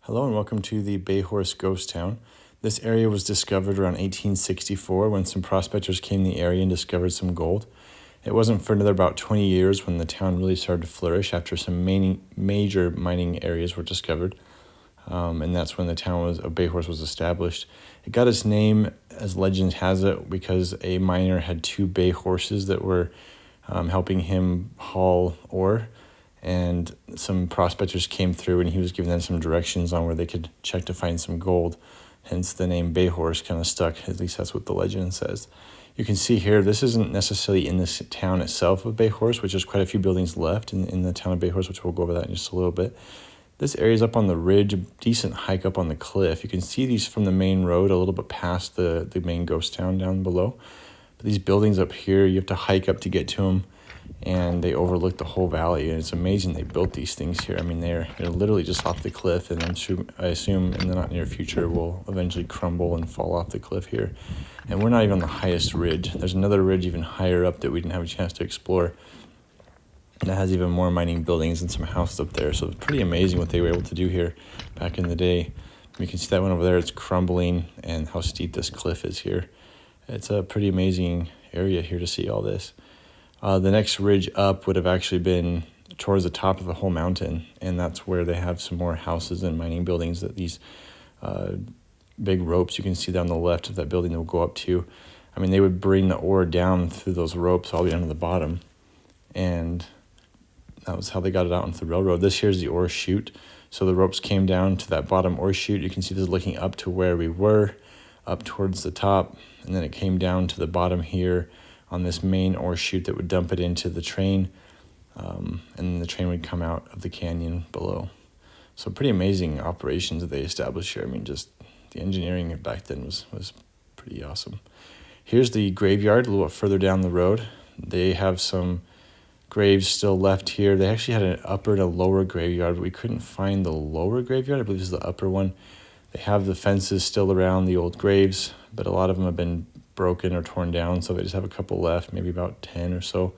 Hello and welcome to the Bayhorse ghost town. This area was discovered around 1864 when some prospectors came in the area and discovered some gold. It wasn't for another about 20 years when the town really started to flourish after some major mining areas were discovered. And that's when the town of Bayhorse was established. It got its name, as legend has it, because a miner had two bay horses that were helping him haul ore. And some prospectors came through and he was giving them some directions on where they could check to find some gold. Hence the name Bayhorse kind of stuck, at least that's what the legend says. You can see here, this isn't necessarily in this town itself of Bayhorse, which there's quite a few buildings left in the town of Bayhorse, which we'll go over that in just a little bit. This area is up on the ridge, a decent hike up on the cliff. You can see these from the main road a little bit past the main ghost town down below. But these buildings up here, you have to hike up to get to them. And they overlook the whole valley, and it's amazing they built these things here. I mean, they're literally just off the cliff, and I assume in the not near future will eventually crumble and fall off the cliff here. And we're not even on the highest ridge. There's another ridge even higher up that we didn't have a chance to explore. And that has even more mining buildings and some houses up there. So it's pretty amazing what they were able to do here back in the day. You can see that one over there, it's crumbling, and how steep this cliff is here. It's a pretty amazing area here to see all this. The next ridge up would have actually been towards the top of the whole mountain, and that's where they have some more houses and mining buildings that these big ropes you can see down the left of that building will go up to. I mean, they would bring the ore down through those ropes all the way down to the bottom, and that was how they got it out onto the railroad. This here is the ore chute, so the ropes came down to that bottom ore chute. You can see this looking up to where we were, up towards the top, and then it came down to the bottom here on this main ore chute that would dump it into the train, and then the train would come out of the canyon below. So pretty amazing operations that they established here. I mean, just the engineering back then was pretty awesome. Here's the graveyard a little bit further down the road. They have some graves still left here. They actually had an upper and a lower graveyard, but we couldn't find the lower graveyard. I believe this is the upper one. They have the fences still around the old graves, but a lot of them have been broken or torn down, so they just have a couple left, maybe about 10 or so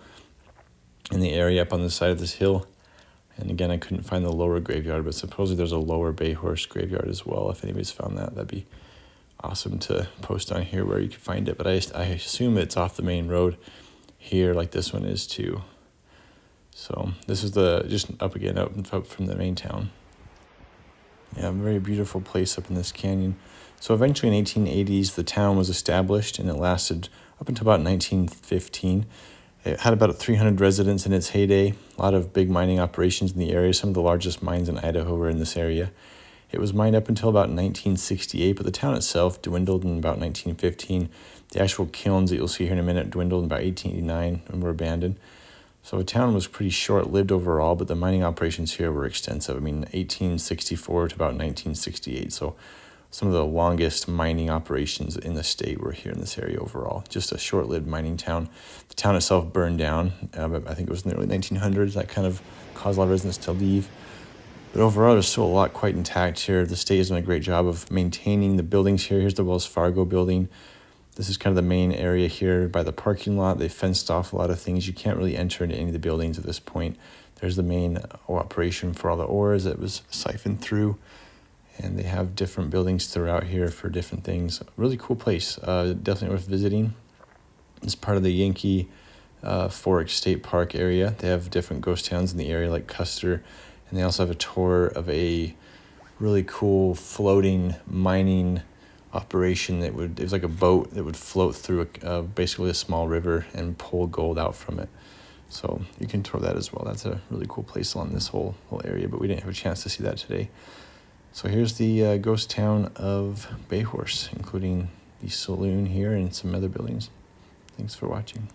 in the area up on the side of this hill. And again, I couldn't find the lower graveyard, but supposedly there's a lower Bayhorse graveyard as well. If anybody's found that, that'd be awesome to post on here where you can find it. But I assume it's off the main road here, like this one is too. So this is just up again, up from the main town. Yeah, a very beautiful place up in this canyon. So eventually in 1880s, the town was established, and it lasted up until about 1915. It had about 300 residents in its heyday, a lot of big mining operations in the area. Some of the largest mines in Idaho were in this area. It was mined up until about 1968, but the town itself dwindled in about 1915. The actual kilns that you'll see here in a minute dwindled in about 1889 and were abandoned. So the town was pretty short-lived overall, but the mining operations here were extensive. I mean, 1864 to about 1968. So some of the longest mining operations in the state were here in this area overall. Just a short-lived mining town. The town itself burned down. I think it was in the early 1900s. That kind of caused a lot of residents to leave. But overall, there's still a lot quite intact here. The state has done a great job of maintaining the buildings here. Here's the Wells Fargo building. This is kind of the main area here by the parking lot. They fenced off a lot of things. You can't really enter into any of the buildings at this point. There's the main operation for all the ores that was siphoned through. And they have different buildings throughout here for different things. Really cool place. Definitely worth visiting. It's part of the Yankee Fork State Park area. They have different ghost towns in the area like Custer. And they also have a tour of a really cool floating mining operation it was like a boat that would float through basically a small river and pull gold out from it. So you can tour that as well. That's a really cool place along this whole area, but we didn't have a chance to see that today. So here's the ghost town of Bayhorse, including the saloon here and some other buildings. Thanks for watching.